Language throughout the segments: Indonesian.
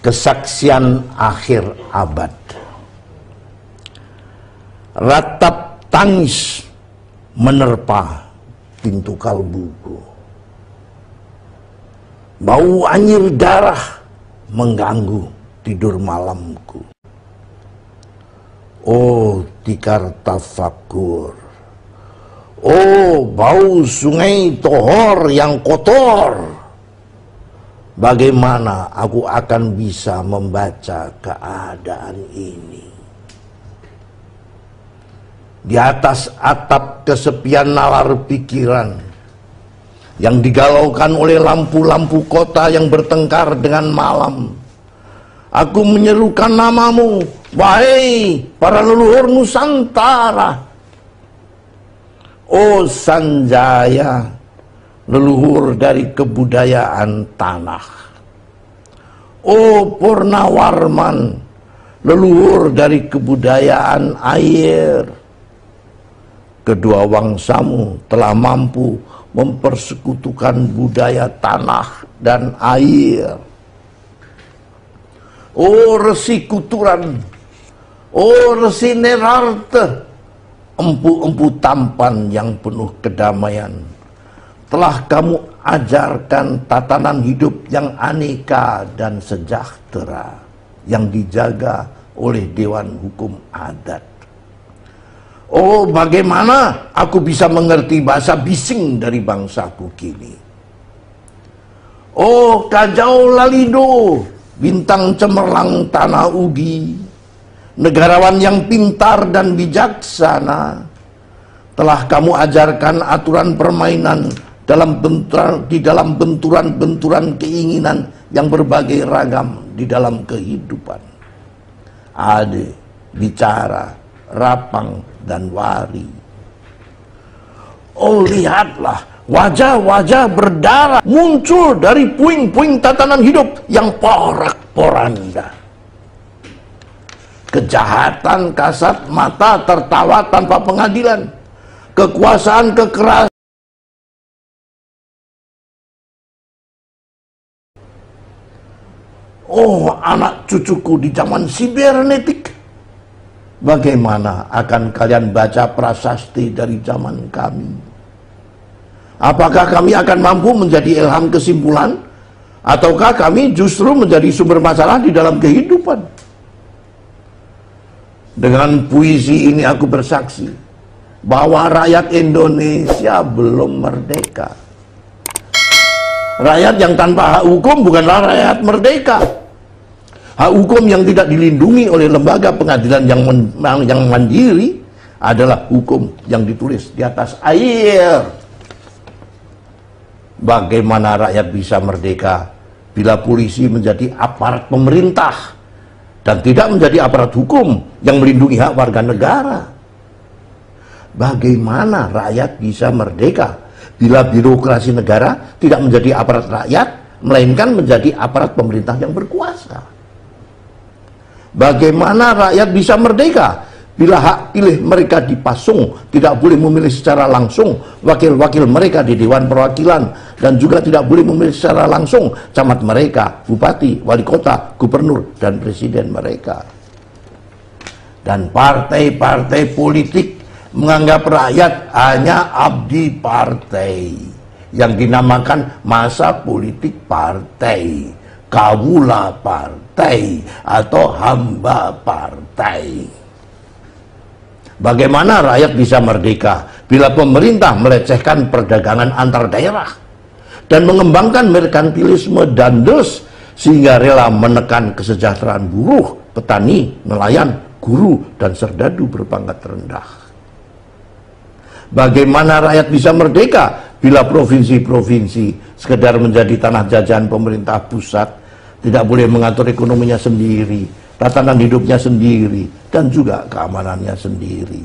kesaksian akhir abad. Ratap tangis menerpa pintu kalbuku. Bau anyir darah mengganggu tidur malamku. Oh tikar tafakur, oh bau sungai Tohor yang kotor. Bagaimana aku akan bisa membaca keadaan ini? Di atas atap kesepian nalar pikiran yang digalaukan oleh lampu-lampu kota yang bertengkar dengan malam, aku menyerukan namamu, wahai para leluhur Nusantara. Oh Sanjaya, leluhur dari kebudayaan tanah. Oh Purnawarman, leluhur dari kebudayaan air. Kedua wangsamu telah mampu mempersekutukan budaya tanah dan air. Oh Resi Kuturan, oh Resi Nerarte, empu-empu tampan yang penuh kedamaian, telah kamu ajarkan tatanan hidup yang aneka dan sejahtera yang dijaga oleh Dewan Hukum Adat. Oh bagaimana aku bisa mengerti bahasa bising dari bangsaku kini. Oh Kajau Lalido, bintang cemerlang tanah Ugi, negarawan yang pintar dan bijaksana, telah kamu ajarkan aturan permainan di dalam benturan-benturan keinginan yang berbagai ragam di dalam kehidupan. Ade, bicara, rapang, dan wari. Oh lihatlah, wajah-wajah berdarah muncul dari puing-puing tatanan hidup yang porak-poranda. Kejahatan kasat mata tertawa tanpa pengadilan. Kekuasaan kekerasan. Oh anak cucuku di zaman sibernetik, bagaimana akan kalian baca prasasti dari zaman kami? Apakah kami akan mampu menjadi ilham kesimpulan, ataukah kami justru menjadi sumber masalah di dalam kehidupan? Dengan puisi ini aku bersaksi bahwa rakyat Indonesia belum merdeka. Rakyat yang tanpa hak hukum bukanlah rakyat merdeka. Hak hukum yang tidak dilindungi oleh lembaga pengadilan yang mandiri adalah hukum yang ditulis di atas air. Bagaimana rakyat bisa merdeka bila polisi menjadi aparat pemerintah dan tidak menjadi aparat hukum yang melindungi hak warga negara? Bagaimana rakyat bisa merdeka bila birokrasi negara tidak menjadi aparat rakyat, melainkan menjadi aparat pemerintah yang berkuasa? Bagaimana rakyat bisa merdeka bila hak pilih mereka dipasung, tidak boleh memilih secara langsung wakil-wakil mereka di Dewan Perwakilan, dan juga tidak boleh memilih secara langsung camat mereka, bupati, wali kota, gubernur, dan presiden mereka? Dan partai-partai politik menganggap rakyat hanya abdi partai yang dinamakan masa politik partai, kawula partai, atau hamba partai. Bagaimana rakyat bisa merdeka bila pemerintah melecehkan perdagangan antar daerah dan mengembangkan merkantilisme dandes sehingga rela menekan kesejahteraan buruh, petani, nelayan, guru, dan serdadu berpangkat rendah? Bagaimana rakyat bisa merdeka bila provinsi-provinsi sekedar menjadi tanah jajahan pemerintah pusat, tidak boleh mengatur ekonominya sendiri, tatanan hidupnya sendiri, dan juga keamanannya sendiri?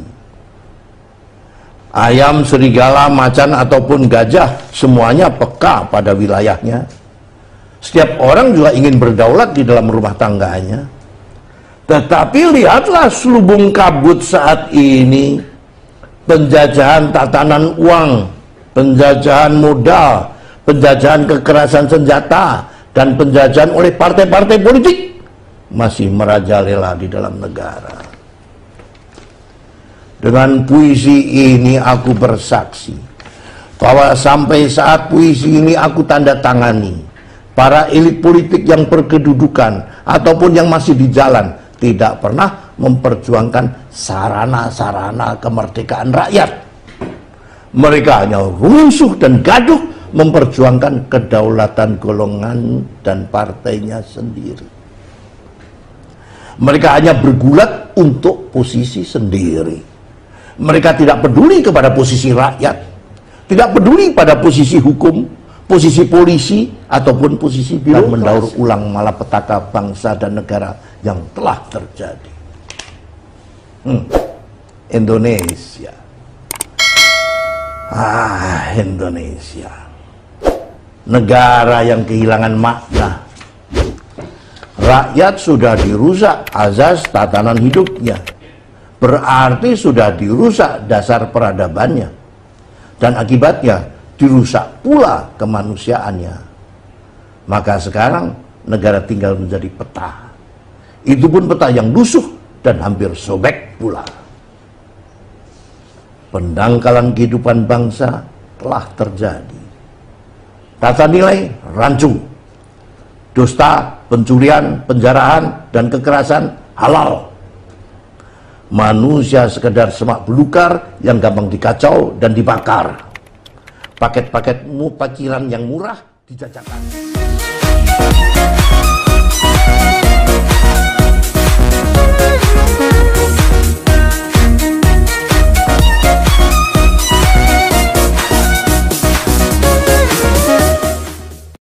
Ayam, serigala, macan, ataupun gajah semuanya peka pada wilayahnya. Setiap orang juga ingin berdaulat di dalam rumah tangganya. Tetapi lihatlah selubung kabut saat ini. Penjajahan tatanan uang, penjajahan modal, penjajahan kekerasan senjata, dan penjajahan oleh partai-partai politik masih merajalela di dalam negara. Dengan puisi ini aku bersaksi bahwa sampai saat puisi ini aku tanda tangani, para elit politik yang berkedudukan ataupun yang masih di jalan tidak pernah memperjuangkan sarana-sarana kemerdekaan rakyat. Mereka hanya rusuh dan gaduh memperjuangkan kedaulatan golongan dan partainya sendiri. Mereka hanya bergulat untuk posisi sendiri. Mereka tidak peduli kepada posisi rakyat, tidak peduli pada posisi hukum, posisi polisi, ataupun posisi birokrasi, mendaur ulang malapetaka bangsa dan negara yang telah terjadi. Indonesia. Indonesia. Negara yang kehilangan makna. Rakyat sudah dirusak azas tatanan hidupnya. Berarti sudah dirusak dasar peradabannya. Dan akibatnya dirusak pula kemanusiaannya. Maka sekarang negara tinggal menjadi peta. Itu pun peta yang lusuh dan hampir sobek pula. Pendangkalan kehidupan bangsa telah terjadi. Tata nilai rancu, dusta, pencurian, penjarahan, dan kekerasan halal. Manusia sekedar semak belukar yang gampang dikacau dan dibakar. Paket-paket pakiran yang murah dijajakan.